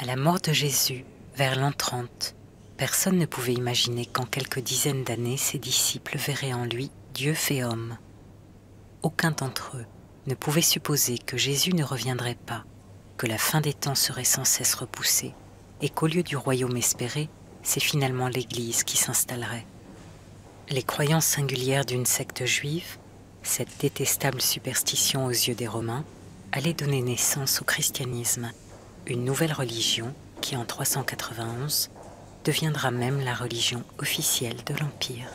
la mort de Jésus, vers l'an 30, personne ne pouvait imaginer qu'en quelques dizaines d'années, ses disciples verraient en lui Dieu fait homme. Aucun d'entre eux ne pouvait supposer que Jésus ne reviendrait pas, que la fin des temps serait sans cesse repoussée, et qu'au lieu du royaume espéré, c'est finalement l'Église qui s'installerait. Les croyances singulières d'une secte juive, cette détestable superstition aux yeux des Romains, allaient donner naissance au christianisme, une nouvelle religion qui, en 391, deviendra même la religion officielle de l'Empire.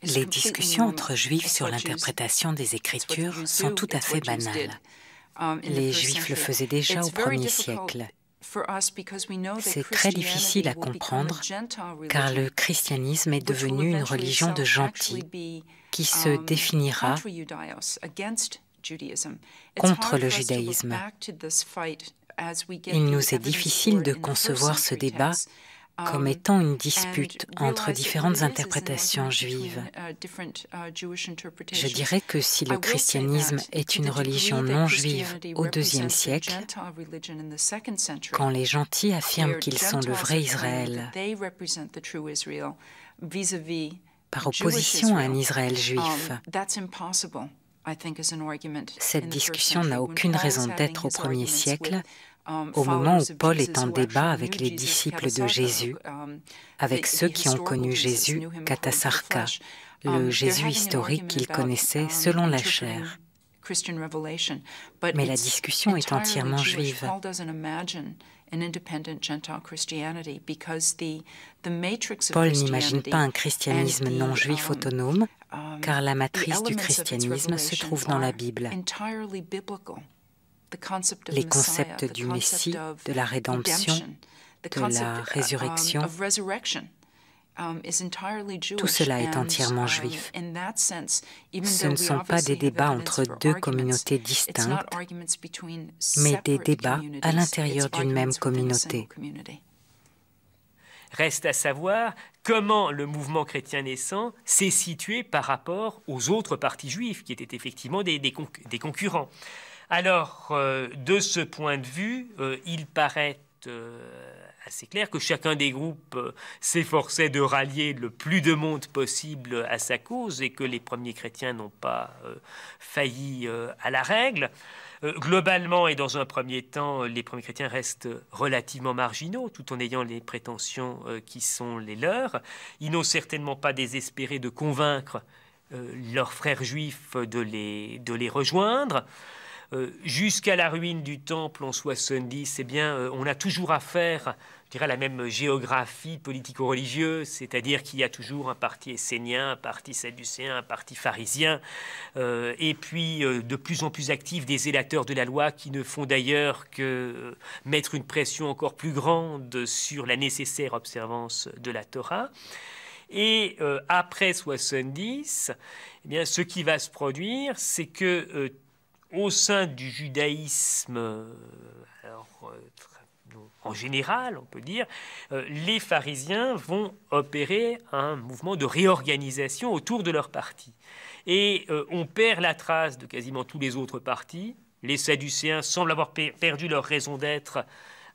Les discussions entre Juifs sur l'interprétation des Écritures sont tout à fait banales. Les Juifs le faisaient déjà au 1er siècle. C'est très difficile à comprendre car le christianisme est devenu une religion de gentils qui se définira contre le judaïsme. Il nous est difficile de concevoir ce débat comme étant une dispute entre différentes interprétations juives. Je dirais que si le christianisme est une religion non juive au IIe siècle, quand les gentils affirment qu'ils sont le vrai Israël, par opposition à un Israël juif, cette discussion n'a aucune raison d'être au 1er siècle, au moment où Paul est en débat avec les disciples de Jésus, avec ceux qui ont connu Jésus katasarka, le Jésus historique qu'ils connaissaient selon la chair. Mais la discussion est entièrement juive. Paul n'imagine pas un christianisme non juif autonome, car la matrice du christianisme se trouve dans la Bible. Les concepts du Messie, de la rédemption, de la résurrection, tout cela est entièrement juif. Ce ne sont pas des débats entre deux communautés distinctes, mais des débats à l'intérieur d'une même communauté. Reste à savoir comment le mouvement chrétien naissant s'est situé par rapport aux autres partis juifs, qui étaient effectivement des concurrents. Alors, de ce point de vue, il paraît assez clair que chacun des groupes s'efforçait de rallier le plus de monde possible à sa cause et que les premiers chrétiens n'ont pas failli à la règle. Globalement et dans un premier temps, les premiers chrétiens restent relativement marginaux tout en ayant les prétentions qui sont les leurs. Ils n'ont certainement pas désespéré de convaincre leurs frères juifs de les rejoindre. Jusqu'à la ruine du temple en 70, eh bien, on a toujours affaire, je dirais, à la même géographie politico-religieuse, c'est-à-dire qu'il y a toujours un parti essénien, un parti sadducéen, un parti pharisien, et puis de plus en plus actifs des zélateurs de la loi qui ne font d'ailleurs que mettre une pression encore plus grande sur la nécessaire observance de la Torah. Et après 70, eh bien, ce qui va se produire, c'est que au sein du judaïsme, en général, on peut dire, les pharisiens vont opérer un mouvement de réorganisation autour de leur parti. Et on perd la trace de quasiment tous les autres partis. Les sadducéens semblent avoir perdu leur raison d'être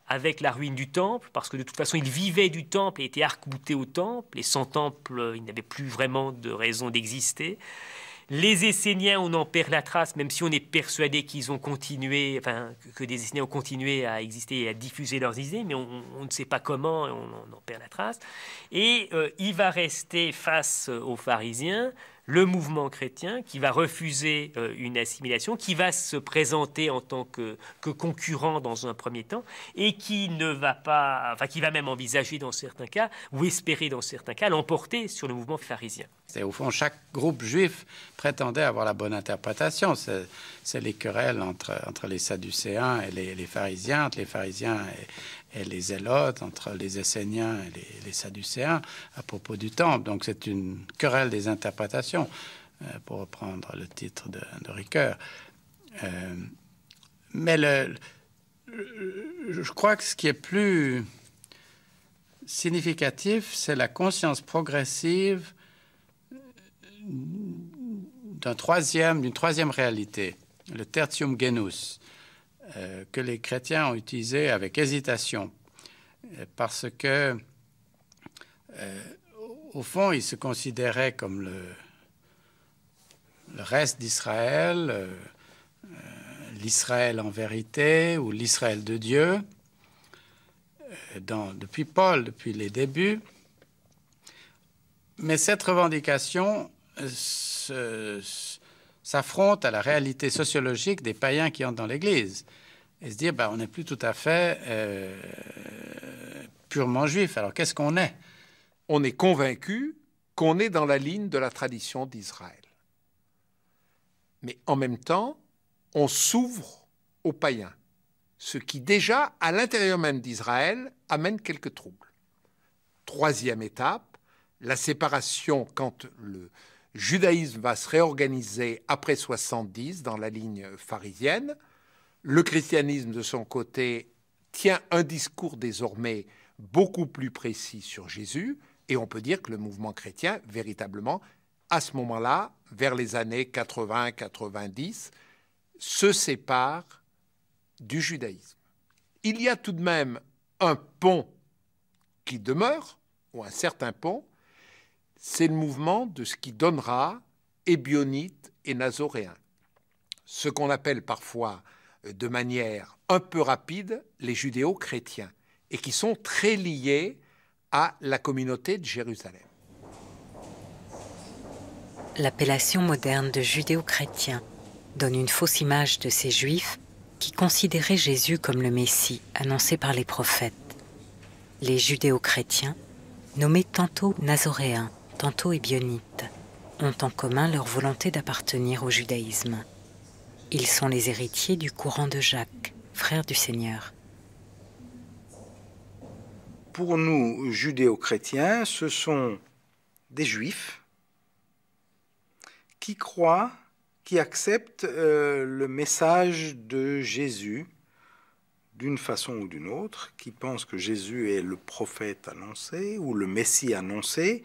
avec la ruine du temple, parce que de toute façon, ils vivaient du temple et étaient arc-boutés au temple. Et sans temple, ils n'avaient plus vraiment de raison d'exister. Les Esséniens, on en perd la trace, même si on est persuadé qu'ils ont continué, enfin, que des Esséniens ont continué à exister et à diffuser leurs idées, mais on ne sait pas comment, et on en perd la trace. Et il va rester face aux pharisiens le mouvement chrétien qui va refuser une assimilation, qui va se présenter en tant que concurrent dans un premier temps, et qui ne va pas, enfin, qui va même envisager dans certains cas, ou espérer dans certains cas, l'emporter sur le mouvement pharisien. Et au fond, chaque groupe juif prétendait avoir la bonne interprétation. C'est les querelles entre les Sadducéens et les pharisiens, entre les pharisiens et les zélotes, entre les Esséniens et les Sadducéens à propos du temple. Donc c'est une querelle des interprétations, pour reprendre le titre de Ricoeur. Mais je crois que ce qui est plus significatif, c'est la conscience progressive d'une troisième réalité, le tertium genus, que les chrétiens ont utilisé avec hésitation, parce que, au fond, ils se considéraient comme le reste d'Israël, l'Israël en vérité, ou l'Israël de Dieu, depuis Paul, depuis les débuts. Mais cette revendication s'affronte à la réalité sociologique des païens qui entrent dans l'Église et se dire on n'est plus tout à fait purement juif. Alors qu'est-ce qu'on est? On est convaincu qu'on est dans la ligne de la tradition d'Israël. Mais en même temps, on s'ouvre aux païens, ce qui déjà, à l'intérieur même d'Israël, amène quelques troubles. Troisième étape, la séparation quand le judaïsme va se réorganiser après 70 dans la ligne pharisienne. Le christianisme, de son côté, tient un discours désormais beaucoup plus précis sur Jésus, et on peut dire que le mouvement chrétien, véritablement, à ce moment-là, vers les années 80-90, se sépare du judaïsme. Il y a tout de même un pont qui demeure, ou un certain pont, c'est le mouvement de ce qui donnera Ébionites et Nazoréens, ce qu'on appelle parfois de manière un peu rapide les judéo-chrétiens, et qui sont très liés à la communauté de Jérusalem. L'appellation moderne de judéo-chrétien donne une fausse image de ces juifs qui considéraient Jésus comme le Messie annoncé par les prophètes. Les judéo-chrétiens, nommés tantôt nazoréens, tantôt ébionites, ont en commun leur volonté d'appartenir au judaïsme. Ils sont les héritiers du courant de Jacques, frère du Seigneur. Pour nous, judéo-chrétiens, ce sont des juifs qui croient, qui acceptent le message de Jésus d'une façon ou d'une autre, qui pensent que Jésus est le prophète annoncé ou le Messie annoncé,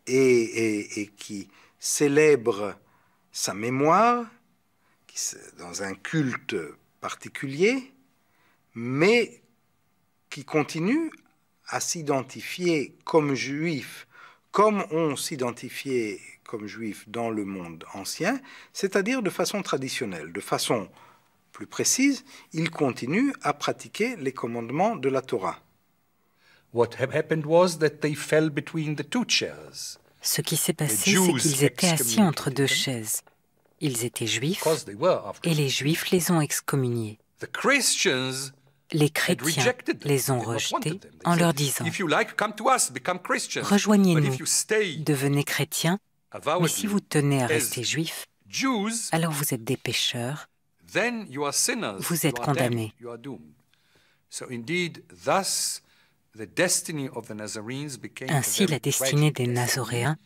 et qui célèbrent sa mémoire dans un culte particulier, mais qui continuent à s'identifier comme juifs, comme on s'identifiait comme juifs dans le monde ancien, c'est-à-dire de façon traditionnelle, de façon plus précise, ils continuent à pratiquer les commandements de la Torah. Ce qui s'est passé, c'est qu'ils étaient assis entre deux chaises. Ils étaient juifs, et les juifs les ont excommuniés. Les chrétiens les ont rejetés en leur disant « Rejoignez-nous, devenez chrétiens, mais si vous tenez à rester juifs, alors vous êtes des pécheurs, vous êtes condamnés. » Ainsi, la destinée des Nazoréens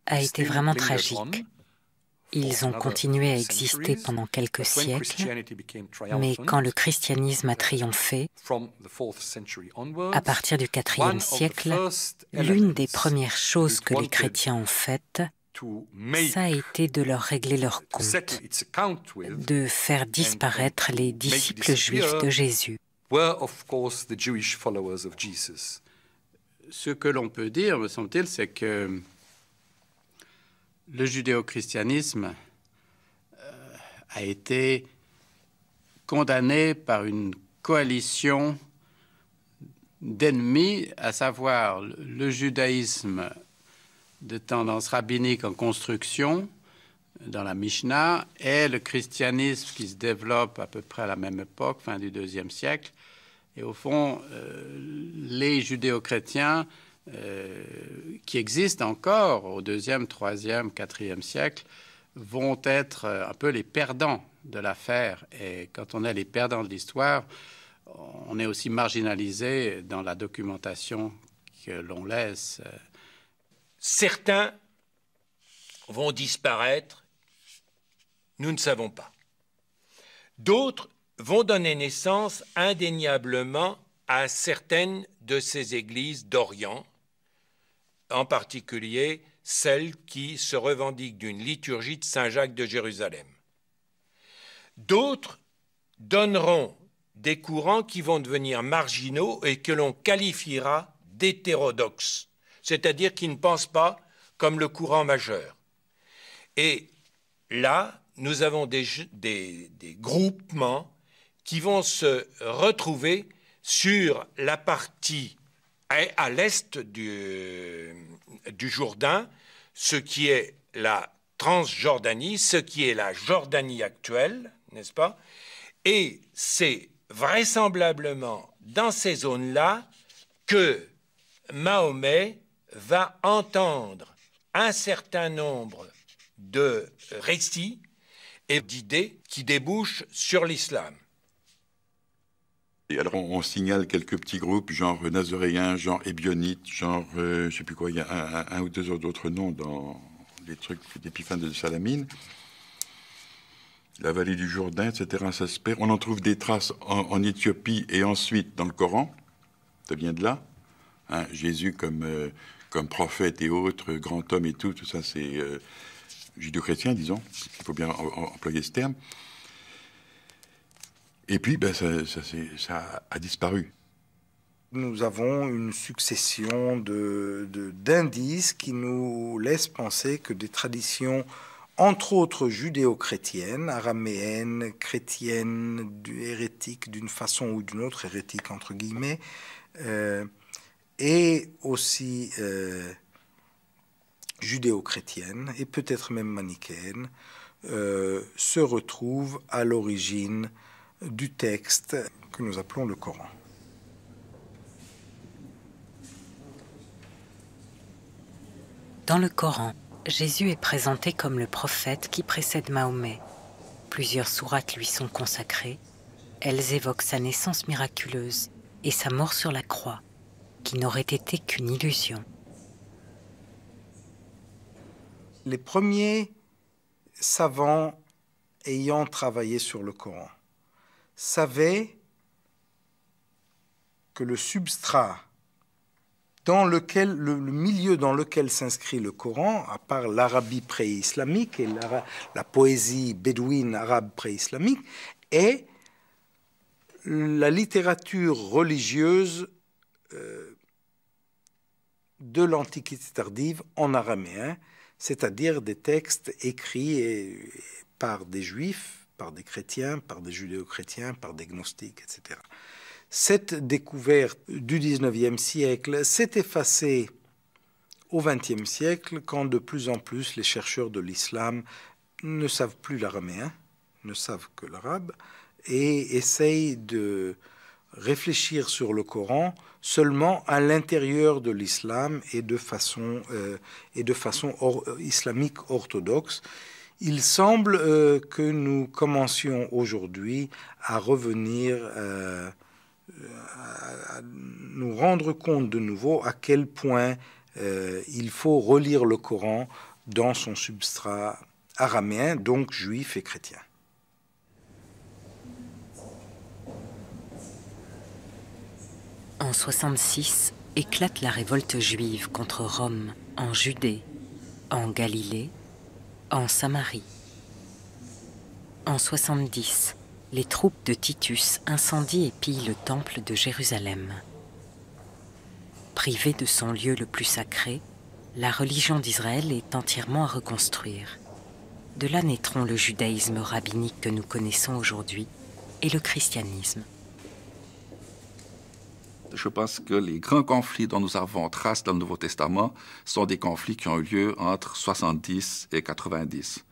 a été vraiment tragique. Ils ont continué à exister pendant quelques siècles, mais quand le christianisme a triomphé, à partir du IVe siècle, l'une des premières choses que les chrétiens ont faites, ça a été de leur régler leur compte, de faire disparaître les disciples juifs de Jésus. Ce que l'on peut dire, me semble-t-il, c'est que le judéo-christianisme a été condamné par une coalition d'ennemis, à savoir le judaïsme de tendance rabbinique en construction dans la Mishnah et le christianisme qui se développe à peu près à la même époque, fin du IIe siècle. Et au fond, les judéo-chrétiens qui existent encore au IIe, IIIe, IVe siècle vont être un peu les perdants de l'affaire. Et quand on est les perdants de l'histoire, on est aussi marginalisé dans la documentation que l'on laisse. Certains vont disparaître, nous ne savons pas. D'autres vont donner naissance indéniablement à certaines de ces églises d'Orient, en particulier celles qui se revendiquent d'une liturgie de Saint Jacques de Jérusalem. D'autres donneront des courants qui vont devenir marginaux et que l'on qualifiera d'hétérodoxes, c'est-à-dire qui ne pensent pas comme le courant majeur. Et là, nous avons des groupements qui vont se retrouver sur la partie à l'est du Jourdain, ce qui est la Transjordanie, ce qui est la Jordanie actuelle, n'est-ce pas? Et c'est vraisemblablement dans ces zones-là que Mahomet va entendre un certain nombre de récits et d'idées qui débouchent sur l'islam. Et alors on signale quelques petits groupes, genre nazoréens, genre ébionites, genre, je ne sais plus quoi, il y a un ou deux autres noms dans les trucs d'Épiphane de Salamine. La vallée du Jourdain, etc., ça se perd. On en trouve des traces en Éthiopie et ensuite dans le Coran. Ça vient de là. Hein, Jésus comme prophète et autres, grand homme et tout ça c'est judéo-chrétien, disons. Il faut bien employer ce terme. Et puis, ben, ça a disparu. Nous avons une succession d'indices qui nous laissent penser que des traditions, entre autres judéo-chrétiennes, araméennes, chrétiennes, hérétiques d'une façon ou d'une autre, hérétiques entre guillemets, et aussi judéo-chrétiennes, et peut-être même manichéennes, se retrouvent à l'origine du texte que nous appelons le Coran. Dans le Coran, Jésus est présenté comme le prophète qui précède Mahomet. Plusieurs sourates lui sont consacrées. Elles évoquent sa naissance miraculeuse et sa mort sur la croix, qui n'aurait été qu'une illusion. Les premiers savants ayant travaillé sur le Coran savaient que le substrat dans lequel, le milieu dans lequel s'inscrit le Coran, à part l'Arabie pré-islamique et la poésie bédouine arabe pré-islamique, est la littérature religieuse de l'Antiquité tardive en araméen, c'est-à-dire des textes écrits par des juifs, par des chrétiens, par des judéo-chrétiens, par des gnostiques, etc. Cette découverte du XIXe siècle s'est effacée au XXe siècle quand de plus en plus les chercheurs de l'islam ne savent plus l'araméen, ne savent que l'arabe, et essayent de réfléchir sur le Coran seulement à l'intérieur de l'islam et de façon islamique orthodoxe. Il semble que nous commencions aujourd'hui à revenir, à nous rendre compte de nouveau à quel point il faut relire le Coran dans son substrat araméen, donc juif et chrétien. En 66, éclate la révolte juive contre Rome, en Judée, en Galilée, en Samarie. En 70, les troupes de Titus incendient et pillent le temple de Jérusalem. Privée de son lieu le plus sacré, la religion d'Israël est entièrement à reconstruire. De là naîtront le judaïsme rabbinique que nous connaissons aujourd'hui et le christianisme. Je pense que les grands conflits dont nous avons trace dans le Nouveau Testament sont des conflits qui ont eu lieu entre 70 et 90.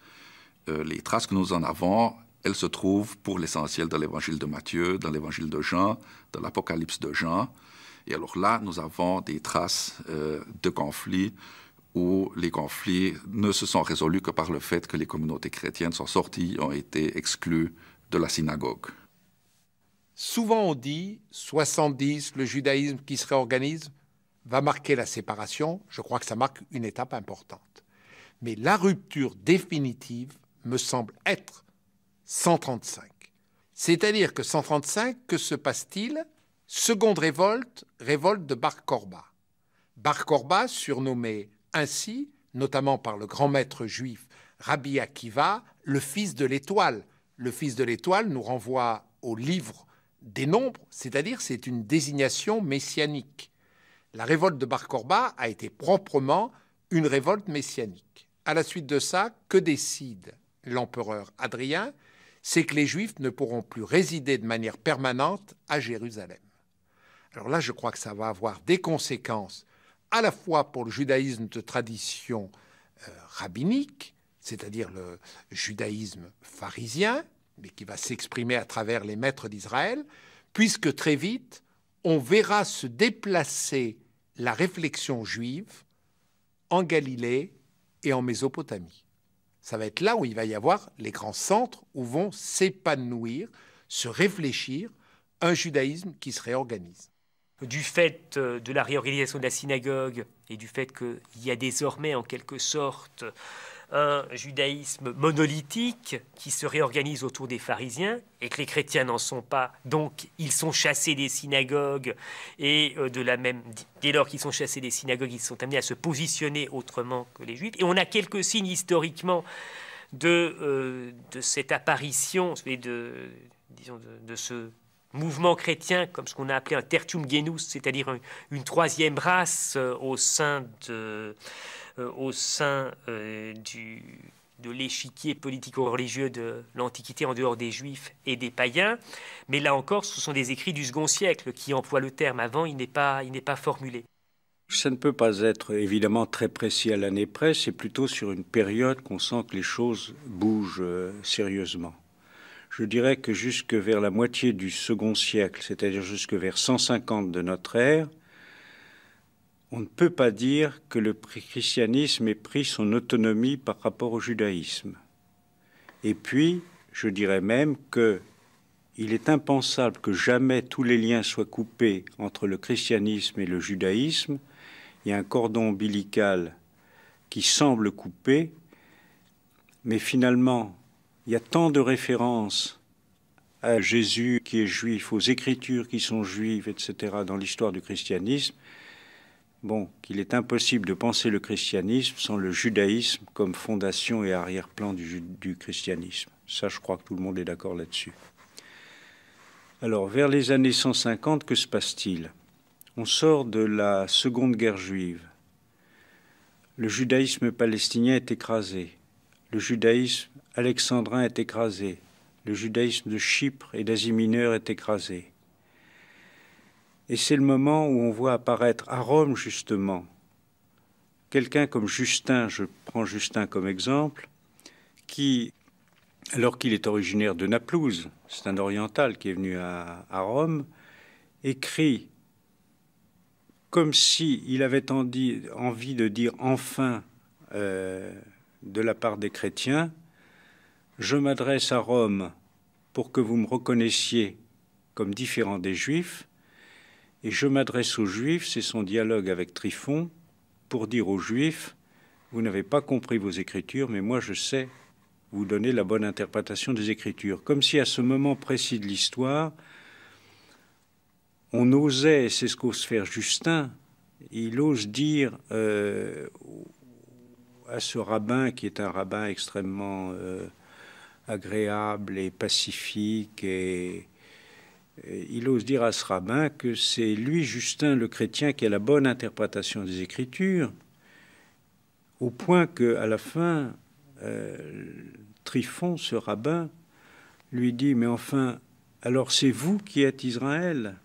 Les traces que nous en avons, elles se trouvent pour l'essentiel dans l'évangile de Matthieu, dans l'évangile de Jean, dans l'Apocalypse de Jean. Et alors là, nous avons des traces de conflits où les conflits ne se sont résolus que par le fait que les communautés chrétiennes sont sorties, ont été exclues de la synagogue. Souvent on dit 70, le judaïsme qui se réorganise va marquer la séparation. Je crois que ça marque une étape importante. Mais la rupture définitive me semble être 135. C'est-à-dire que 135, que se passe-t-il? Seconde révolte, révolte de Bar Korba. Bar Korba, surnommé ainsi, notamment par le grand maître juif Rabbi Akiva, le fils de l'étoile. Le fils de l'étoile nous renvoie au livre des Nombres, c'est-à-dire c'est une désignation messianique. La révolte de Bar Korba a été proprement une révolte messianique. À la suite de ça, que décide l'empereur Hadrien? C'est que les Juifs ne pourront plus résider de manière permanente à Jérusalem. Alors là, je crois que ça va avoir des conséquences à la fois pour le judaïsme de tradition rabbinique, c'est-à-dire le judaïsme pharisien, mais qui va s'exprimer à travers les maîtres d'Israël, puisque très vite, on verra se déplacer la réflexion juive en Galilée et en Mésopotamie. Ça va être là où il va y avoir les grands centres où vont s'épanouir, se réfléchir un judaïsme qui se réorganise. Du fait de la réorganisation de la synagogue et du fait qu'il y a désormais en quelque sorte un judaïsme monolithique qui se réorganise autour des pharisiens et que les chrétiens n'en sont pas, donc ils sont chassés des synagogues et dès lors qu'ils sont chassés des synagogues, ils sont amenés à se positionner autrement que les juifs. Et on a quelques signes historiquement de cette apparition et de ce mouvement chrétien, comme ce qu'on a appelé un tertium genus, c'est-à-dire une troisième race au sein de l'échiquier politico-religieux de l'Antiquité en dehors des Juifs et des païens. Mais là encore, ce sont des écrits du second siècle qui emploient le terme. Avant, il n'est pas formulé. Ça ne peut pas être évidemment très précis à l'année près, c'est plutôt sur une période qu'on sent que les choses bougent sérieusement. Je dirais que jusque vers la moitié du second siècle, c'est-à-dire jusque vers 150 de notre ère, on ne peut pas dire que le christianisme ait pris son autonomie par rapport au judaïsme. Et puis, je dirais même qu'il est impensable que jamais tous les liens soient coupés entre le christianisme et le judaïsme. Il y a un cordon ombilical qui semble coupé, mais finalement, il y a tant de références à Jésus qui est juif, aux Écritures qui sont juives, etc., dans l'histoire du christianisme, qu'il est impossible de penser le christianisme sans le judaïsme comme fondation et arrière-plan du christianisme. Ça, je crois que tout le monde est d'accord là-dessus. Alors, vers les années 150, que se passe-t-il? On sort de la Seconde Guerre juive. Le judaïsme palestinien est écrasé. Le judaïsme alexandrin est écrasé. Le judaïsme de Chypre et d'Asie mineure est écrasé. Et c'est le moment où on voit apparaître à Rome, justement, quelqu'un comme Justin, je prends Justin comme exemple, qui, alors qu'il est originaire de Naplouse, c'est un oriental qui est venu à Rome, écrit comme s'il avait envie de dire enfin, de la part des chrétiens, je m'adresse à Rome pour que vous me reconnaissiez comme différent des Juifs, et je m'adresse aux Juifs, c'est son dialogue avec Tryphon, pour dire aux Juifs, vous n'avez pas compris vos Écritures, mais moi je sais vous donner la bonne interprétation des Écritures. Comme si à ce moment précis de l'histoire, on osait, et c'est ce qu'ose faire Justin, il ose dire à ce rabbin, qui est un rabbin extrêmement agréable et pacifique, et il ose dire à ce rabbin que c'est lui, Justin, le chrétien, qui a la bonne interprétation des Écritures, au point qu'à la fin, Tryphon, ce rabbin, lui dit, mais enfin, alors c'est vous qui êtes Israël?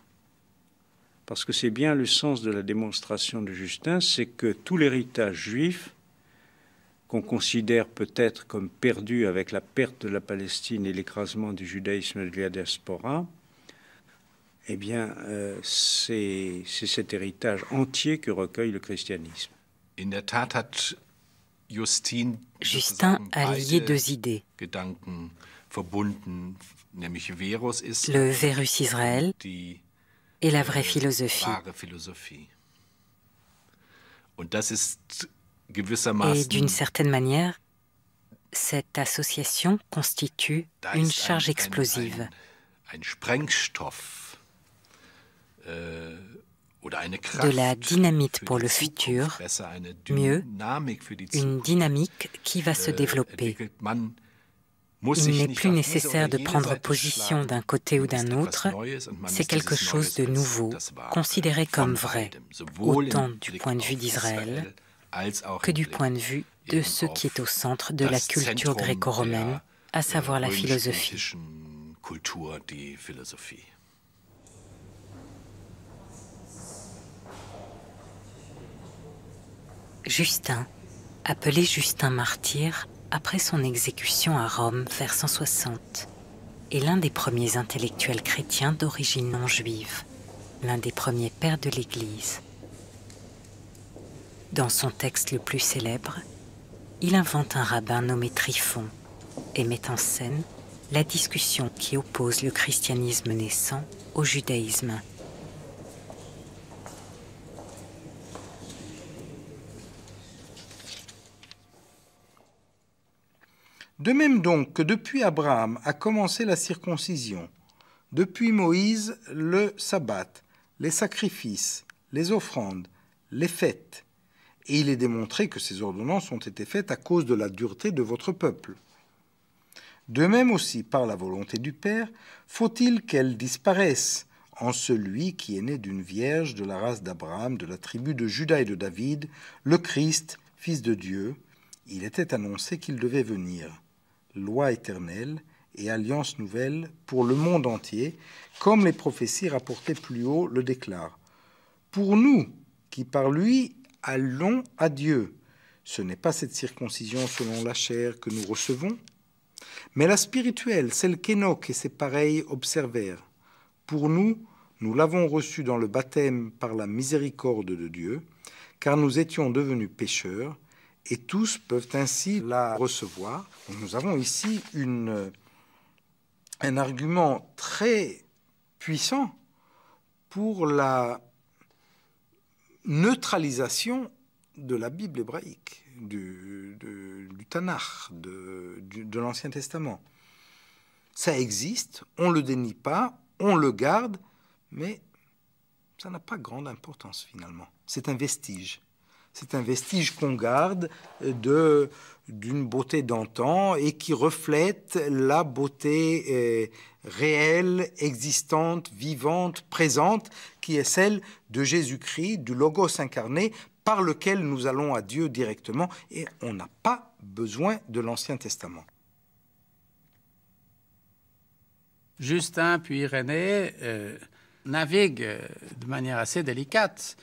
Parce que c'est bien le sens de la démonstration de Justin, c'est que tout l'héritage juif, qu'on considère peut-être comme perdu avec la perte de la Palestine et l'écrasement du judaïsme de la diaspora, eh bien, c'est cet héritage entier que recueille le christianisme. Justin a lié deux idées. Le Vérus Israël et la vraie philosophie. Et d'une certaine manière, cette association constitue une charge explosive. de la dynamite pour le futur, mieux, une dynamique qui va se développer. Il n'est plus nécessaire de prendre position d'un côté ou d'un autre, c'est quelque chose de nouveau, considéré comme vrai, autant du point de vue d'Israël que du point de vue de ce qui est au centre de la culture gréco-romaine, à savoir la philosophie. Justin, appelé Justin martyr, après son exécution à Rome vers 160, est l'un des premiers intellectuels chrétiens d'origine non juive, l'un des premiers pères de l'Église. Dans son texte le plus célèbre, il invente un rabbin nommé Tryphon et met en scène la discussion qui oppose le christianisme naissant au judaïsme. De même donc que depuis Abraham a commencé la circoncision, depuis Moïse le sabbat, les sacrifices, les offrandes, les fêtes, et il est démontré que ces ordonnances ont été faites à cause de la dureté de votre peuple. De même aussi, par la volonté du Père, faut-il qu'elles disparaissent en celui qui est né d'une vierge de la race d'Abraham, de la tribu de Juda et de David, le Christ, fils de Dieu. Il était annoncé qu'il devait venir. Loi éternelle et alliance nouvelle pour le monde entier, comme les prophéties rapportées plus haut le déclarent. Pour nous, qui par lui allons à Dieu, ce n'est pas cette circoncision selon la chair que nous recevons, mais la spirituelle, celle qu'Enoch et ses pareils observèrent. Pour nous, nous l'avons reçue dans le baptême par la miséricorde de Dieu, car nous étions devenus pécheurs, et tous peuvent ainsi la recevoir. Nous avons ici un argument très puissant pour la neutralisation de la Bible hébraïque, du Tanakh, de l'Ancien Testament. Ça existe, on ne le dénie pas, on le garde, mais ça n'a pas grande importance finalement. C'est un vestige. C'est un vestige qu'on garde d'une beauté d'antan et qui reflète la beauté réelle, existante, vivante, présente, qui est celle de Jésus-Christ, du Logos incarné, par lequel nous allons à Dieu directement, et on n'a pas besoin de l'Ancien Testament. Justin puis Irénée naviguent de manière assez délicate,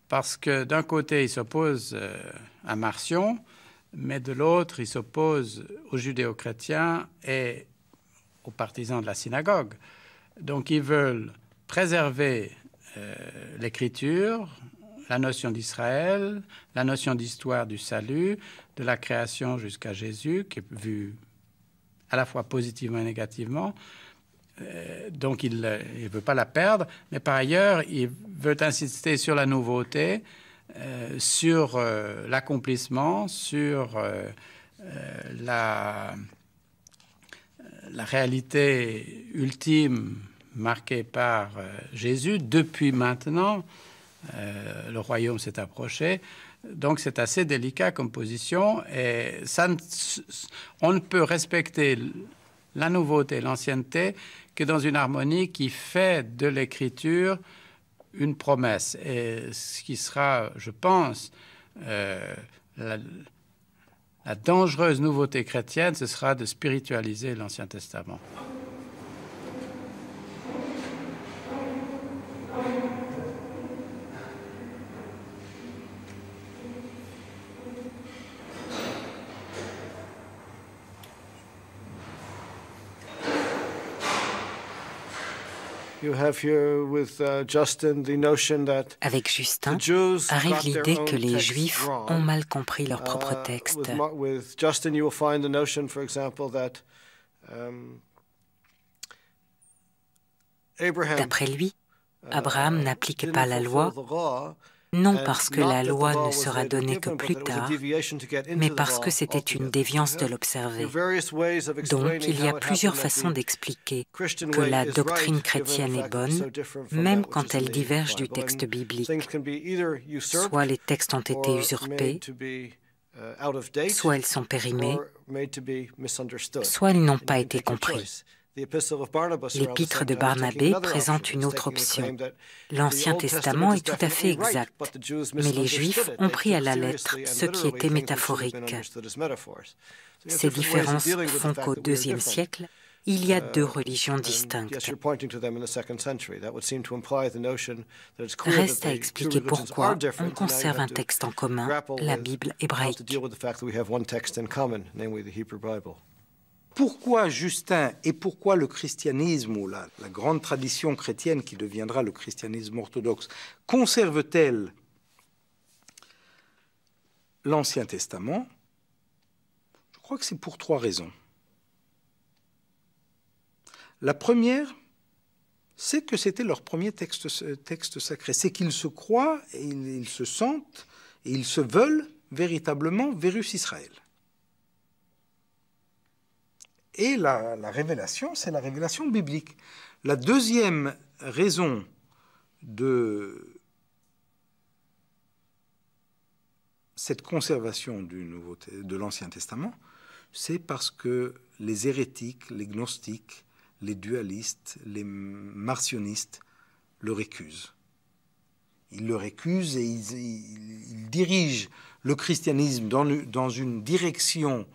parce que d'un côté, il s'oppose à Marcion, mais de l'autre, il s'oppose aux judéo-chrétiens et aux partisans de la synagogue. Donc, ils veulent préserver l'écriture, la notion d'Israël, la notion d'histoire du salut, de la création jusqu'à Jésus, qui est vue à la fois positivement et négativement. Donc, il ne veut pas la perdre, mais par ailleurs, il veut insister sur la nouveauté, sur l'accomplissement, sur la réalité ultime marquée par Jésus. Depuis maintenant, le royaume s'est approché. Donc, c'est assez délicat comme position, et on ne peut respecter la nouveauté, l'ancienneté, que dans une harmonie qui fait de l'écriture une promesse. Et ce qui sera, je pense, la dangereuse nouveauté chrétienne, ce sera de spiritualiser l'Ancien Testament. Avec Justin, arrive l'idée que les Juifs ont mal compris leur propre texte. D'après lui, Abraham n'applique pas la loi, non parce que la loi ne sera donnée que plus tard, mais parce que c'était une déviance de l'observer. Donc, il y a plusieurs façons d'expliquer que la doctrine chrétienne est bonne, même quand elle diverge du texte biblique. Soit les textes ont été usurpés, soit ils sont périmés, soit ils n'ont pas été compris. L'épître de Barnabé présente une autre option. L'Ancien Testament est tout à fait exact, mais les Juifs ont pris à la lettre ce qui était métaphorique. Ces différences font qu'au IIe siècle, il y a deux religions distinctes. Reste à expliquer pourquoi on conserve un texte en commun, la Bible hébraïque. Pourquoi Justin et pourquoi le christianisme ou la grande tradition chrétienne qui deviendra le christianisme orthodoxe conserve-t-elle l'Ancien Testament? Je crois que c'est pour trois raisons. La première, c'est que c'était leur premier texte sacré. C'est qu'ils se croient, et ils se sentent, et ils se veulent véritablement Vérus Israël. Et la révélation, c'est la révélation biblique. La deuxième raison de cette conservation de l'Ancien Testament, c'est parce que les hérétiques, les gnostiques, les dualistes, les marcionistes le récusent. Ils le récusent et ils dirigent le christianisme dans une direction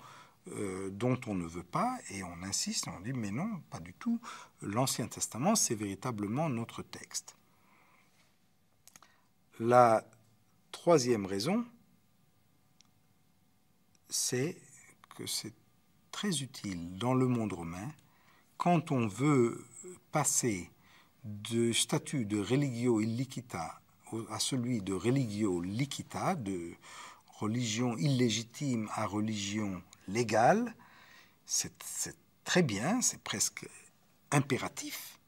dont on ne veut pas, et on insiste, on dit mais non, pas du tout, l'Ancien Testament c'est véritablement notre texte. La troisième raison, c'est que c'est très utile dans le monde romain quand on veut passer du statut de religio illicita à celui de religio licita, de religion illégitime à religion légale, c'est très bien, c'est presque impératif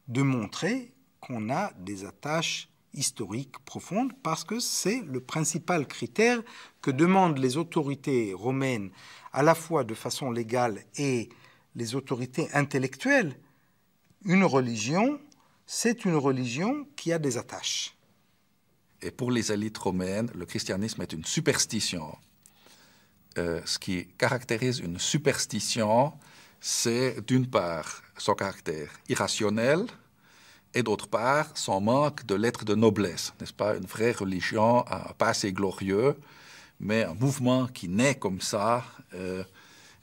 de montrer qu'on a des attaches historiques profondes parce que c'est le principal critère que demandent les autorités romaines à la fois de façon légale et les autorités intellectuelles. Une religion, c'est une religion qui a des attaches. Et pour les élites romaines, le christianisme est une superstition. Ce qui caractérise une superstition, c'est d'une part son caractère irrationnel et d'autre part son manque de lettres de noblesse. N'est-ce pas? Une vraie religion, un passé glorieux, mais un mouvement qui naît comme ça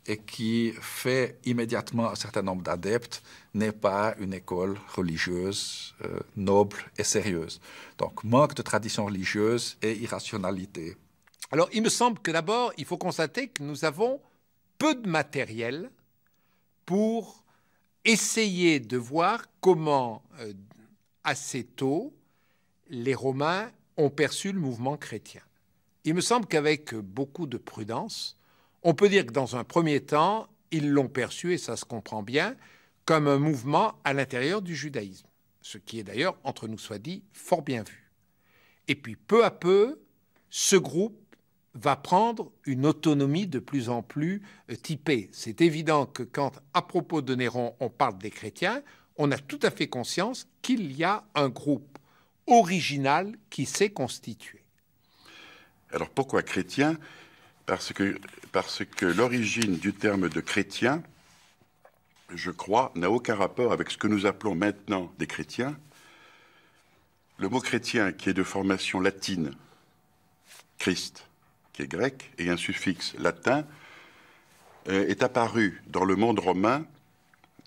et qui fait immédiatement un certain nombre d'adeptes n'est pas une école religieuse noble et sérieuse. Donc manque de tradition religieuse et irrationalité. Alors, il me semble que d'abord, il faut constater que nous avons peu de matériel pour essayer de voir comment, assez tôt, les Romains ont perçu le mouvement chrétien. Il me semble qu'avec beaucoup de prudence, on peut dire que dans un premier temps, ils l'ont perçu, et ça se comprend bien, comme un mouvement à l'intérieur du judaïsme, ce qui est d'ailleurs, entre nous soit dit, fort bien vu. Et puis, peu à peu, ce groupe va prendre une autonomie de plus en plus typée. C'est évident que quand, à propos de Néron, on parle des chrétiens, on a tout à fait conscience qu'il y a un groupe original qui s'est constitué. Alors pourquoi chrétien? Parce que l'origine du terme de chrétien, je crois, n'a aucun rapport avec ce que nous appelons maintenant des chrétiens. Le mot chrétien, qui est de formation latine, Christ, qui est grec, et un suffixe latin, est apparu dans le monde romain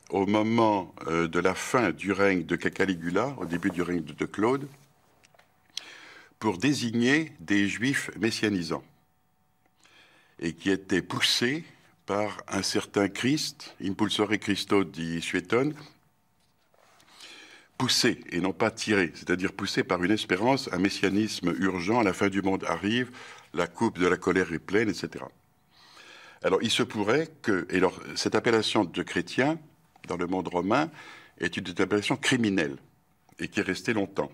au moment de la fin du règne de Caligula, au début du règne de Claude, pour désigner des juifs messianisants, et qui étaient poussés par un certain Christ, impulsore Christo di Sueton, poussés et non pas tirés, c'est-à-dire poussés par une espérance, un messianisme urgent, la fin du monde arrive, la coupe de la colère est pleine, etc. Alors il se pourrait que, et alors, cette appellation de chrétien, dans le monde romain, est une appellation criminelle, et qui est restée longtemps.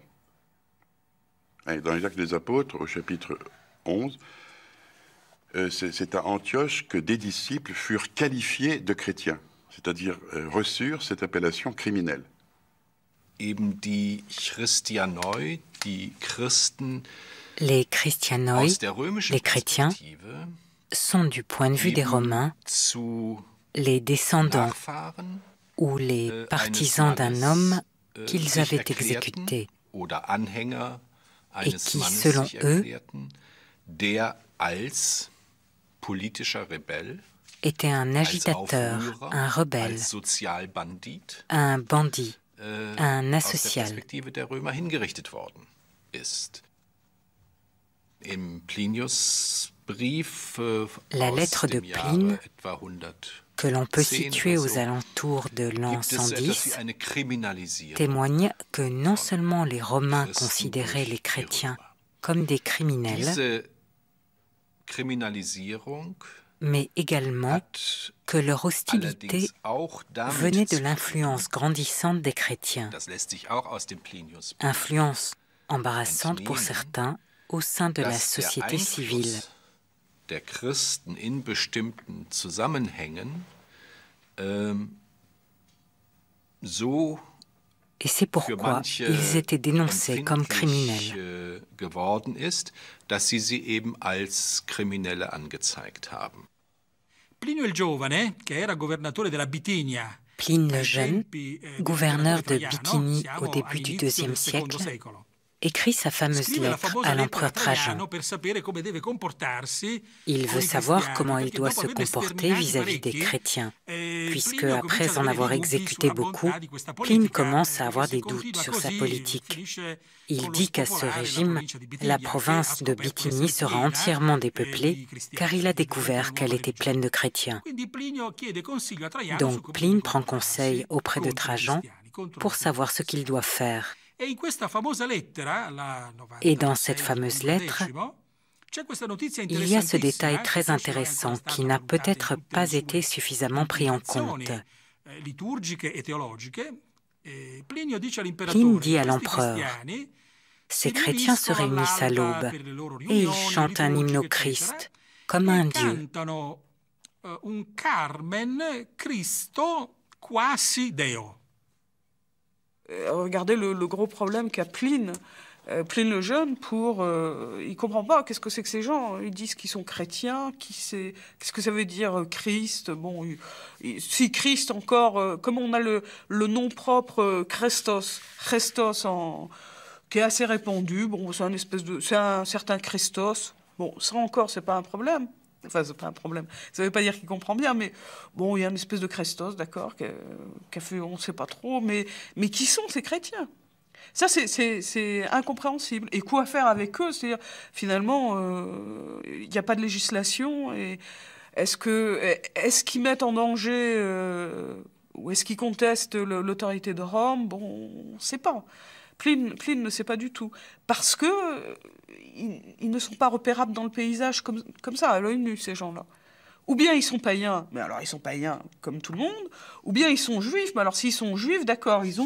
Dans les Actes des Apôtres, au chapitre 11, c'est à Antioche que des disciples furent qualifiés de chrétiens, c'est-à-dire reçurent cette appellation criminelle. Eben die Christianoi, die Christen Les christianoi, aus der römischen les chrétiens, Perspektive sont du point de vue des Romains zu les descendants Nachfahren ou les partisans d'un homme qu'ils avaient exécuté oder Anhänger et eines qui, Mannes selon sich eux, erklärten, der als politischer Rebell, était un als agitateur, Aufrührer, un rebelle, als Sozialbandit un bandit, un aus der asocial. Perspektive der Römer hingerichtet worden ist. Im Plinius-Brief La aus lettre de dem Jahre Pline, etwa 100 que l'on peut situer aux alentours de l'an gibt es so etwas wie 110, eine Kriminalisierung témoigne que non seulement les Romains Christen considéraient durch les die chrétiens Römer. comme des criminels, Diese Kriminalisierung mais également hat que leur hostilité allerdings auch damit venait de zu l'influence grandissante des chrétiens, das lässt sich auch aus dem Plinius influence embarrassante pour entnehmen, certains au sein de la dass der société civile. Einfluss der Christen in bestimmten Zusammenhängen so Et c'est für pourquoi manche ils étaient dénoncés comme criminels. empfindlich geworden ist, dass sie eben als Kriminelle angezeigt haben. Plinio il Giovane, che era governatore della Bitinia, Pline le ai Jeune, tempi gouverneur de dell'imperatore Bithynie Traiano, au début du all'inizio IIe del secondo siècle, secolo. écrit sa fameuse Scrive la lettre famosa à lettera l'empereur a Traiano Trajan. per sapere come deve comportarsi Il con veut i savoir cristiani, comment il perché doit dopo se averne comporter sterminati vis-à-vis des parecchi, chrétiens, puisque Plinio après comincia ad en avere avoir dei dubbi exécuté sulla beaucoup, bontà di questa Pline politica, commence à avoir se des continua doutes sur sa così, politique. finisce Il con lo dit qu'à ce spopolare la régime, provincia di Bitinia, la che ha province de scoperto Bithynie essere sera piena entièrement di dépeuplée, cristiani, car il a di découvert nuova qu'elle était religione. pleine de chrétiens. Quindi Plinio chiede consiglio a Traiano su Donc come Pline deve prend comportarsi conseil auprès de contro i Trajan cristiani, contro pour i savoir ce qu'il doit faire. E in questa famosa lettera, la Et dans cette 96 fameuse del lettre, XI, c'è questa notizia il y a ce interessantissima, détail che très forse non è intéressant ancora qui stata n'a valutata in peut-être tutte pas le sue été suffisamment pris en implicazioni, compte. liturgiche e teologiche. Plinio dice Pline all'imperatore dit à che questi l'empereur, cristiani ces si chrétiens se riuniscono réunissent à all'alba l'aube per le loro et ils riunioni chantent un hymne au liturgiche, Christ, eccetera, comme e un dieu. cantano un Carmen Cristo quasi Deo. Regardez le gros problème qu'a Pline, Pline le Jeune, il comprend pas qu'est-ce que c'est que ces gens. Ils disent qu'ils sont chrétiens, qu'est-ce que ça veut dire Christ. Bon, si Christ encore, comme on a le nom propre Christos, qui est assez répandu. Bon, c'est un certain Christos. Bon, ça encore, c'est pas un problème. Enfin, c'est pas un problème. Ça veut pas dire qu'il comprend bien, mais bon, il y a une espèce de Christos, d'accord, qu'a fait, on sait pas trop, mais qui sont ces chrétiens? Ça, c'est incompréhensible. Et quoi faire avec eux? C'est-à-dire, finalement, il n'y a pas de législation. Et est-ce qu'ils mettent en danger ou est-ce qu'ils contestent l'autorité de Rome? Bon, on ne sait pas. Pline ne sait pas du tout. Parce que ils ne sont pas repérables dans le paysage comme ça, à l'œil nu, ces gens-là. Ou bien ils sont païens, mais alors ils sont païens comme tout le monde, ou bien ils sont juifs, mais alors s'ils sont juifs, d'accord, ils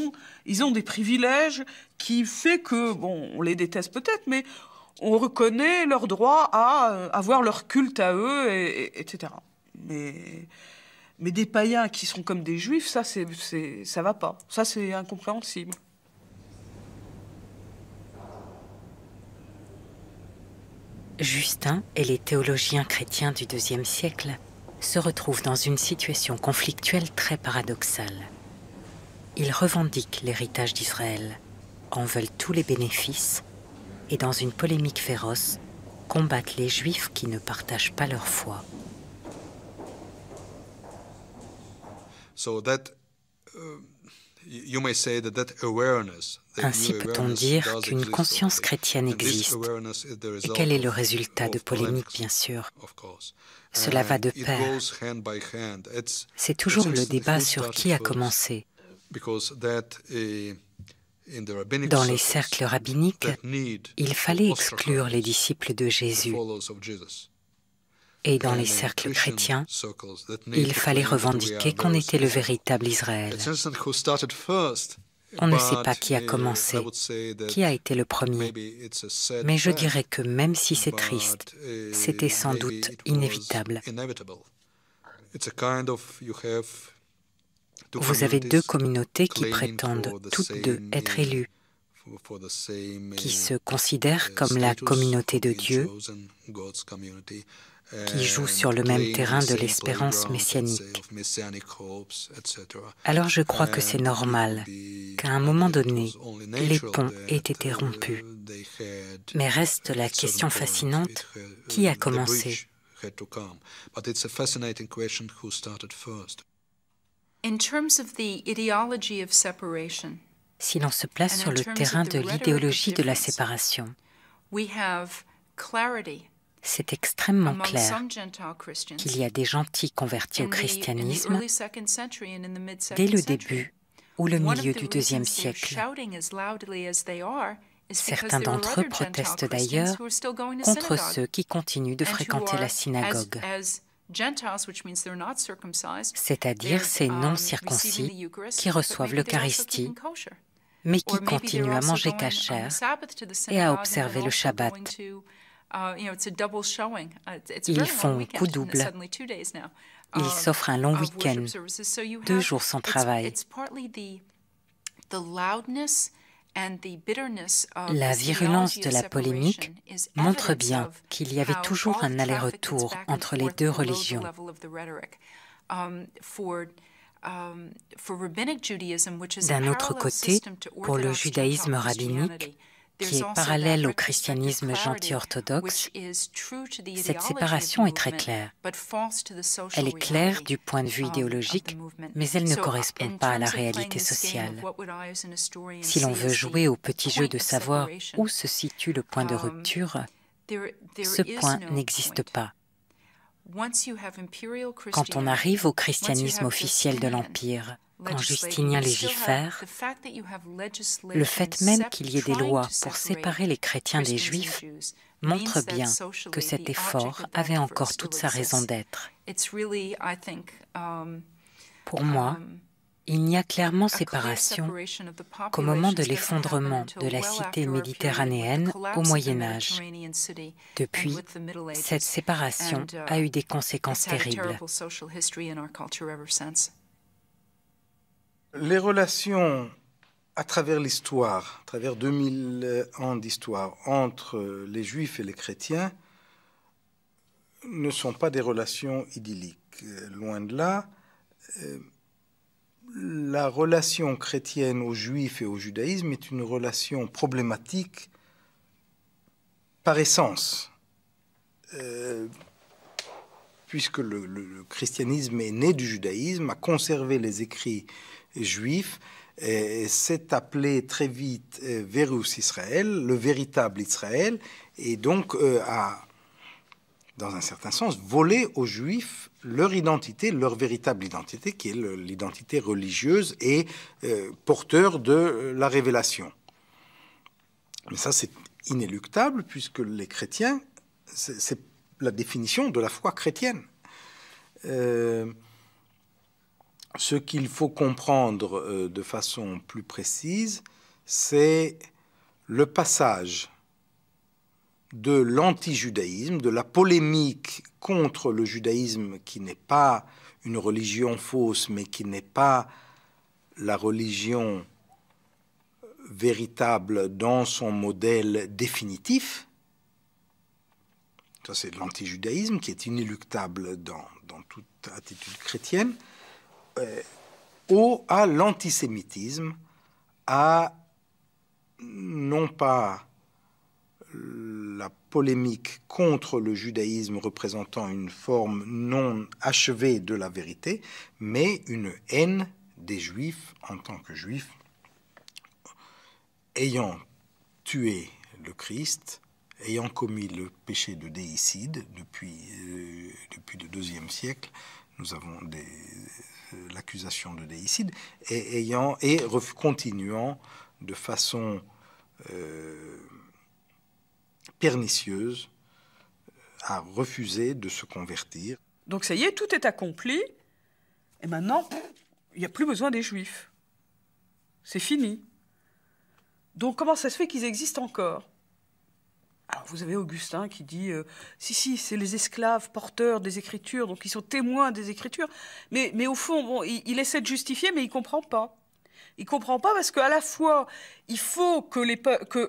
ont des privilèges qui fait que, bon, on les déteste peut-être, mais on reconnaît leur droit à avoir leur culte à eux, etc. Mais des païens qui sont comme des juifs, ça va pas. Ça, c'est incompréhensible. Justin et les théologiens chrétiens du IIe siècle se retrouvent dans une situation conflictuelle très paradoxale. Ils revendiquent l'héritage d'Israël, en veulent tous les bénéfices et, dans une polémique féroce, combattent les Juifs qui ne partagent pas leur foi. Ainsi peut-on dire qu'une conscience chrétienne existe. Et quel est le résultat de polémiques, bien sûr? Cela va de pair. C'est toujours le débat sur qui a commencé. Dans les cercles rabbiniques, il fallait exclure les disciples de Jésus. Et dans les cercles chrétiens, il fallait revendiquer qu'on était le véritable Israël. On ne sait pas qui a commencé, qui a été le premier. Mais je dirais que même si c'est triste, c'était sans doute inévitable. Vous avez deux communautés qui prétendent toutes deux être élues, qui se considèrent comme la communauté de Dieu, qui jouent sur le même terrain de l'espérance messianique. Alors je crois que c'est normal qu'à un moment donné, les ponts aient été rompus. Mais reste la question fascinante, qui a commencé ? Si l'on se place sur le terrain de l'idéologie de la séparation, c'est extrêmement clair qu'il y a des gentils convertis au christianisme dès le début ou le milieu du IIe siècle. Certains d'entre eux protestent d'ailleurs contre ceux qui continuent de fréquenter la synagogue, c'est-à-dire ces non-circoncis qui reçoivent l'Eucharistie, mais qui continuent à manger cachère et à observer le Shabbat. Ils font coup double. Ils s'offrent un long week-end, 2 jours sans travail. La virulence de la polémique montre bien qu'il y avait toujours un aller-retour entre les deux religions. D'un autre côté, pour le judaïsme rabbinique, qui est parallèle au christianisme gentil orthodoxe, cette séparation est très claire. Elle est claire du point de vue idéologique, mais elle ne correspond pas à la réalité sociale. Si l'on veut jouer au petit jeu de savoir où se situe le point de rupture, ce point n'existe pas. Quand on arrive au christianisme officiel de l'Empire, quand Justinien légifère, le fait même qu'il y ait des lois pour séparer les chrétiens des juifs montre bien que cet effort avait encore toute sa raison d'être. Pour moi, il n'y a clairement séparation qu'au moment de l'effondrement de la cité méditerranéenne au Moyen Âge. Depuis, cette séparation a eu des conséquences terribles. Les relations à travers l'histoire, à travers 2000 ans d'histoire entre les Juifs et les chrétiens, ne sont pas des relations idylliques. Loin de là. La relation chrétienne aux Juifs et au judaïsme est une relation problématique par essence, puisque le christianisme est né du judaïsme, a conservé les écrits juifs, s'est appelé très vite Verus Israël, le véritable Israël, et donc a, dans un certain sens, volé aux Juifs leur identité, leur véritable identité, qui est l'identité religieuse et porteur de la révélation. Mais ça, c'est inéluctable, puisque les chrétiens, c'est la définition de la foi chrétienne. Ce qu'il faut comprendre de façon plus précise, c'est le passage de l'anti-judaïsme, de la polémique contre le judaïsme qui n'est pas une religion fausse, mais qui n'est pas la religion véritable dans son modèle définitif. Ça, c'est l'anti-judaïsme qui est inéluctable dans toute attitude chrétienne, à l'antisémitisme, à non pas la polémique contre le judaïsme représentant une forme non achevée de la vérité, mais une haine des Juifs en tant que Juifs, ayant tué le Christ, ayant commis le péché de déicide depuis le IIe siècle, nous avons l'accusation de déicide, et continuant de façon pernicieuse à refuser de se convertir. Donc ça y est, tout est accompli, et maintenant, il n'y a plus besoin des Juifs. c'est fini. Donc comment ça se fait qu'ils existent encore? Alors vous avez Augustin qui dit si, c'est les esclaves porteurs des Écritures, donc ils sont témoins des Écritures. Mais au fond, bon, il essaie de justifier, mais il ne comprend pas. Il ne comprend pas parce qu'à la fois, il faut que les...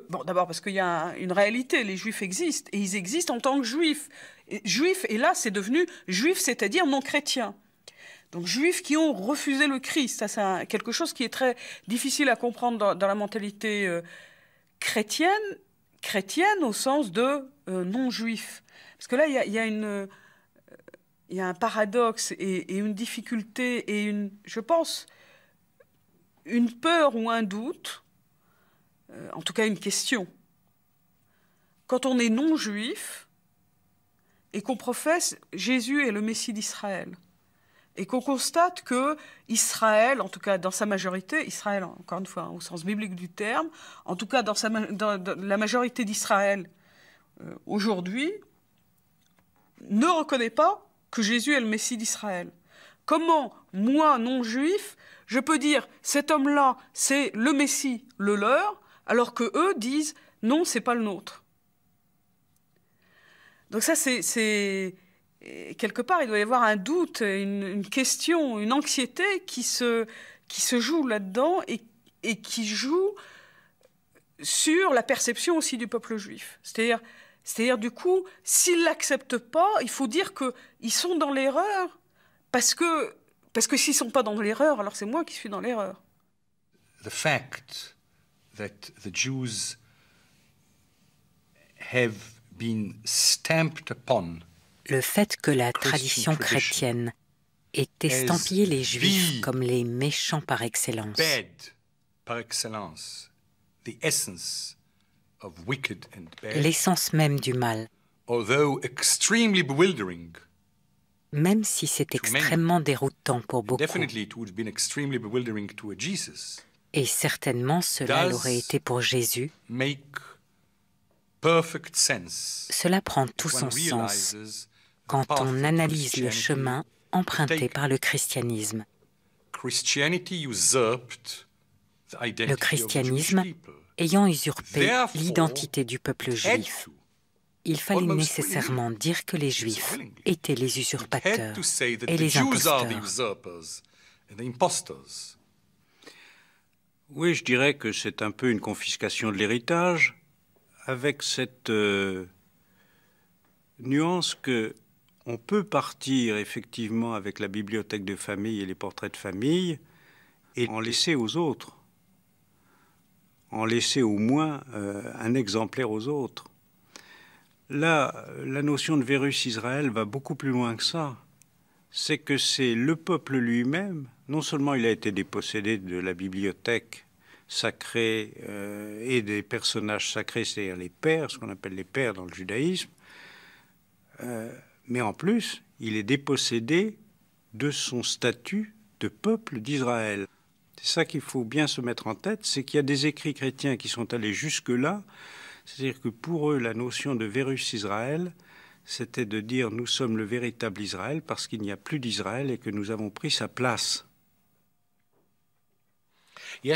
Bon, d'abord parce qu'il y a une réalité, les Juifs existent, et ils existent en tant que Juifs. Et là, c'est devenu Juifs, c'est-à-dire non chrétiens. Donc Juifs qui ont refusé le Christ. Ça, c'est quelque chose qui est très difficile à comprendre dans la mentalité chrétienne au sens de non-juif. Parce que là, il y a un paradoxe et une difficulté et je pense, une peur ou un doute, en tout cas une question. Quand on est non-juif et qu'on professe Jésus est le Messie d'Israël, et qu'on constate que Israël, en tout cas dans sa majorité, Israël, encore une fois, au sens biblique du terme, en tout cas dans la majorité d'Israël aujourd'hui, ne reconnaît pas que Jésus est le Messie d'Israël. Comment, moi, non-juif, je peux dire cet homme-là, c'est le Messie, le leur, alors que eux disent non, c'est pas le nôtre. Donc ça, c'est quelque part, il doit y avoir un doute, une question, une anxiété qui se joue là-dedans et qui joue sur la perception aussi du peuple juif. C'est-à-dire du coup, s'ils ne l'acceptent pas, il faut dire qu'ils sont dans l'erreur, parce que s'ils ne sont pas dans l'erreur, alors c'est moi qui suis dans l'erreur. The fact that the Jews have been stamped upon le fait que la tradition chrétienne ait estampillé les Juifs comme les méchants par excellence, l'essence même du mal, même si c'est extrêmement déroutant pour beaucoup, et certainement cela l'aurait été pour Jésus, cela prend tout son sens quand on analyse le chemin emprunté par le christianisme. Le christianisme ayant usurpé l'identité du peuple juif, il fallait nécessairement dire que les Juifs étaient les usurpateurs et les imposteurs. Oui, je dirais que c'est un peu une confiscation de l'héritage, avec cette nuance que on peut partir effectivement avec la bibliothèque de famille et les portraits de famille et en laisser aux autres, en laisser au moins un exemplaire aux autres. Là, la notion de Vérus Israël va beaucoup plus loin que ça. C'est que c'est le peuple lui-même, non seulement il a été dépossédé de la bibliothèque sacrée et des personnages sacrés, c'est-à-dire les pères, ce qu'on appelle les pères dans le judaïsme, mais en plus, il est dépossédé de son statut de peuple d'Israël. C'est ça qu'il faut bien se mettre en tête, c'est qu'il y a des écrits chrétiens qui sont allés jusque-là, c'est-à-dire que pour eux, la notion de Vérus Israël, c'était de dire nous sommes le véritable Israël parce qu'il n'y a plus d'Israël et que nous avons pris sa place. Oui,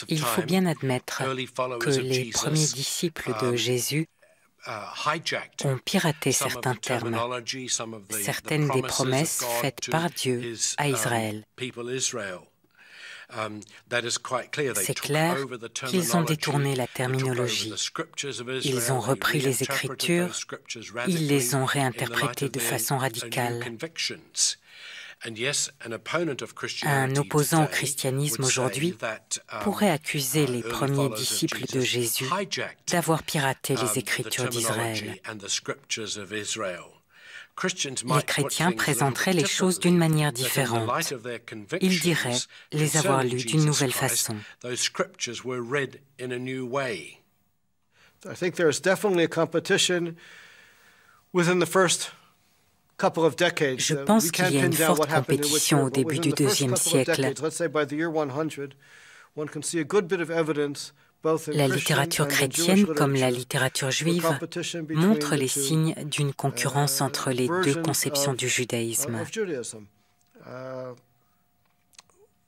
il faut bien admettre que les premiers disciples de Jésus ont piraté certains termes, certaines des promesses faites par Dieu à Israël. C'est clair qu'ils ont détourné la terminologie. Ils ont repris les Écritures, ils les ont réinterprétées de façon radicale. Un opposant au christianisme aujourd'hui pourrait accuser les premiers disciples de Jésus d'avoir piraté les Écritures d'Israël. Les chrétiens présenteraient les choses d'une manière différente. Ils diraient les avoir lues d'une nouvelle façon. I think there is definitely a competition within the first couple of decades. Je pense qu'il y a une forte compétition au début du IIe siècle. La littérature chrétienne, comme la littérature juive, montre les signes d'une concurrence entre les deux conceptions du judaïsme.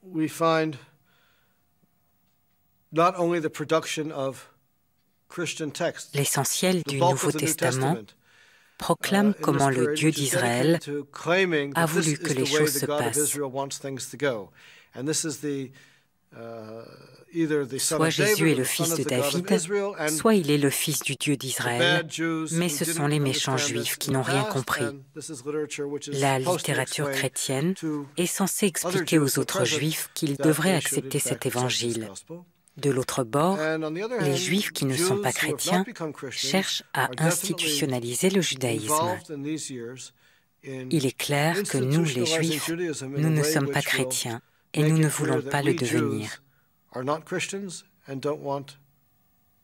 we find not only the production of Christian texts, l'essentiel the du bulk Nouveau of the New Testament Testament, proclame in this comment le period, Dieu which is d'Israël dedicated to claiming a that this voulu is que the les way choses the se God of passent. Israel wants things to go. And this is either the son Soit of Jésus David est or le the son fils of de the God of David, Israel, and soit il est le fils du Dieu d'Israël, bad Jews mais who ce sont didn't les méchants understand juifs this qui in n'ont the rien past, compris. and this is literature which is La supposed to littérature explain chrétienne to est censée expliquer Jews aux who autres present juifs qu'ils that devraient they should, in accepter fact, cet accept this évangile. gospel. De l'autre bord, And on the other les hand, juifs qui ne sont pas Jews who have not chrétiens become Christians cherchent à are definitely institutionnaliser le judaïsme. involved in these years in Il est clair que nous, les institutionalizing juifs, Judaism in nous a ne way sommes pas which will chrétiens et make nous it ne clear voulons that pas le we devenir. Jews are not Christians and don't want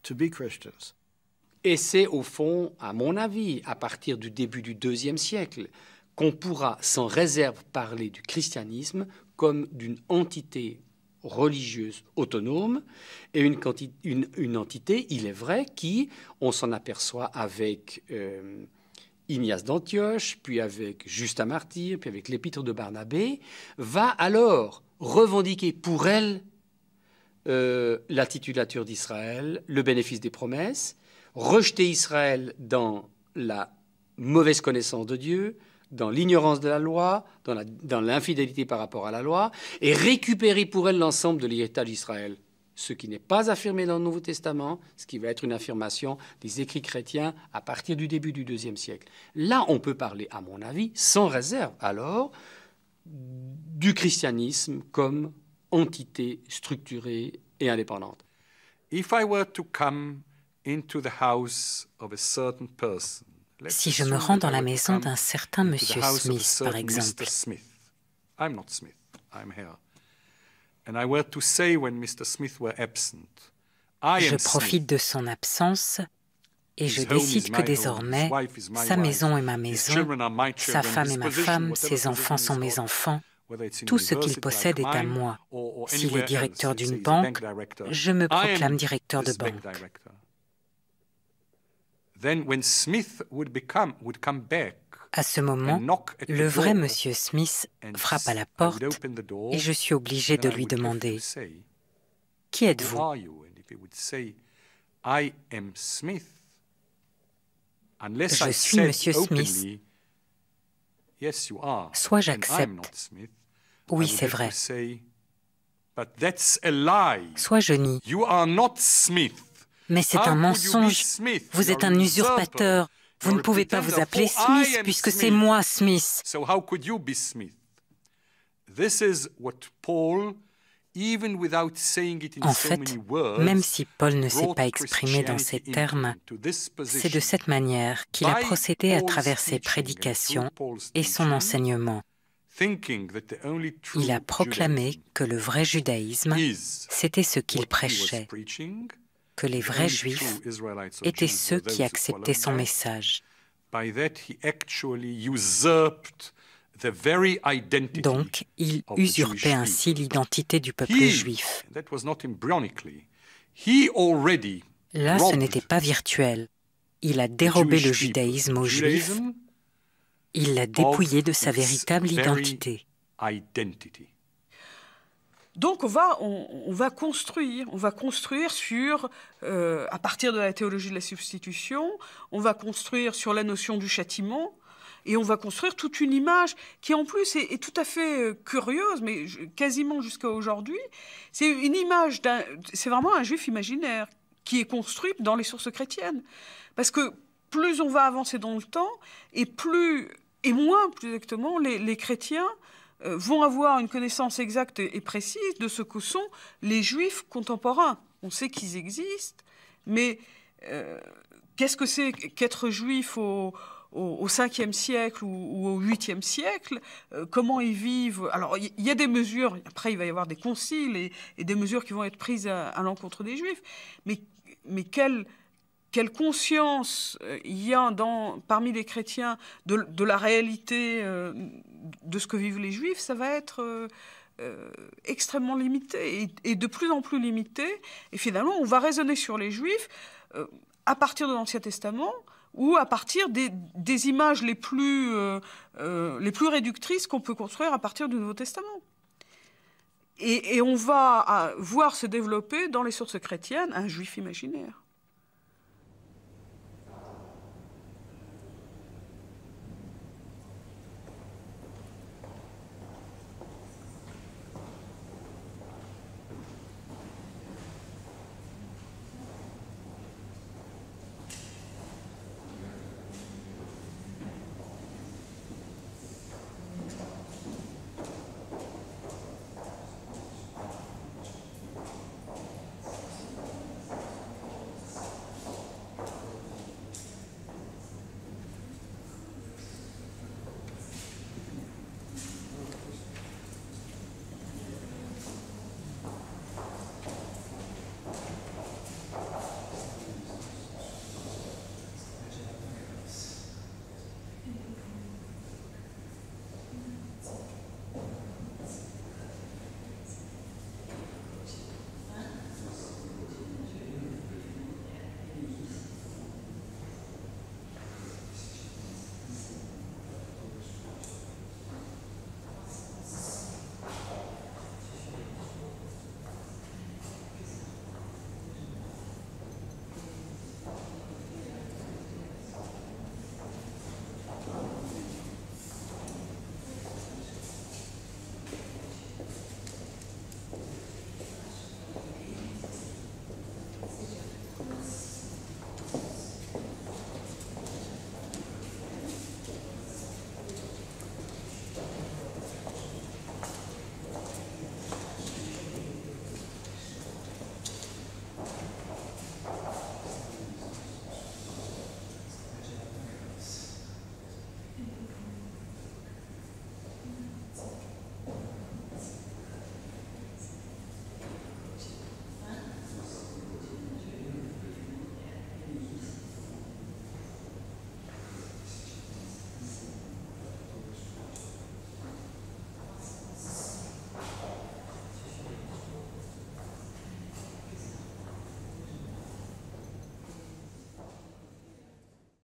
to be Christians. Et c'est au fond, à mon avis, à partir du début du IIe siècle, qu'on pourra sans réserve parler du christianisme comme d'une entité religieuse autonome et une entité, il est vrai, qui, on s'en aperçoit avec Ignace d'Antioche, puis avec Justin Martyr, puis avec l'épître de Barnabé, va alors revendiquer pour elle la titulature d'Israël, le bénéfice des promesses, rejeter Israël dans la mauvaise connaissance de Dieu, dans l'ignorance de la loi, dans l'infidélité par rapport à la loi, et récupérer pour elle l'ensemble de l'héritage d'Israël. Ce qui n'est pas affirmé dans le Nouveau Testament, ce qui va être une affirmation des écrits chrétiens à partir du début du IIe siècle. Là, on peut parler, à mon avis, sans réserve, alors, du christianisme comme entité structurée et indépendante. If I were to come into the house of a certain person, si je me rends dans la maison d'un certain monsieur Smith, par exemple, I'm not Smith, I'm here. And I were to say when Mr. Smith were absent, I je am profite Smith. de son absence et je His home is décide my que home, désormais, his wife is my sa wife, maison est ma his maison, children are my sa children, femme his est ma position, femme, whatever ses enfants position sont he's mes got, enfants. whether it's in Tout ce qu'il university possède like est à mine, moi. or S'il est anywhere directeur else, d'une he's a bank banque, director. je me I am proclame directeur de this bank banque. director. Then when Smith would come back, À ce moment, le vrai monsieur Smith frappe à la porte et je suis obligé de lui demander « Qui êtes-vous » Je suis monsieur Smith. Soit j'accepte, oui c'est vrai. Soit je nie. Mais c'est un mensonge. Vous êtes un usurpateur. Vous ne pouvez pas vous appeler Smith puisque c'est moi Smith. En fait, même si Paul ne s'est pas exprimé dans ces termes, c'est de cette manière qu'il a procédé à travers ses prédications et son enseignement. Il a proclamé que le vrai judaïsme, c'était ce qu'il prêchait, que les vrais juifs étaient ceux qui acceptaient son message. Donc, il usurpait ainsi l'identité du peuple juif. Là, ce n'était pas virtuel. Il a dérobé le judaïsme aux Juifs. Il l'a dépouillé de sa véritable identité. Donc on va construire sur, à partir de la théologie de la substitution, on va construire sur la notion du châtiment, et on va construire toute une image qui en plus est tout à fait curieuse, mais quasiment jusqu'à aujourd'hui. C'est une image c'est vraiment un juif imaginaire qui est construit dans les sources chrétiennes. Parce que plus on va avancer dans le temps, et moins exactement, les chrétiens vont avoir une connaissance exacte et précise de ce que sont les juifs contemporains. On sait qu'ils existent, mais qu'est-ce que c'est qu'être juif au 5e siècle ou au 8e siècle, comment ils vivent. Alors, il y a des mesures, après il va y avoir des conciles et des mesures qui vont être prises à l'encontre des Juifs, mais quelle conscience il y a parmi les chrétiens de la réalité de ce que vivent les Juifs, ça va être extrêmement limité et de plus en plus limité. Et finalement, on va raisonner sur les Juifs à partir de l'Ancien Testament, ou à partir des images les plus réductrices qu'on peut construire à partir du Nouveau Testament. Et on va voir se développer dans les sources chrétiennes un juif imaginaire.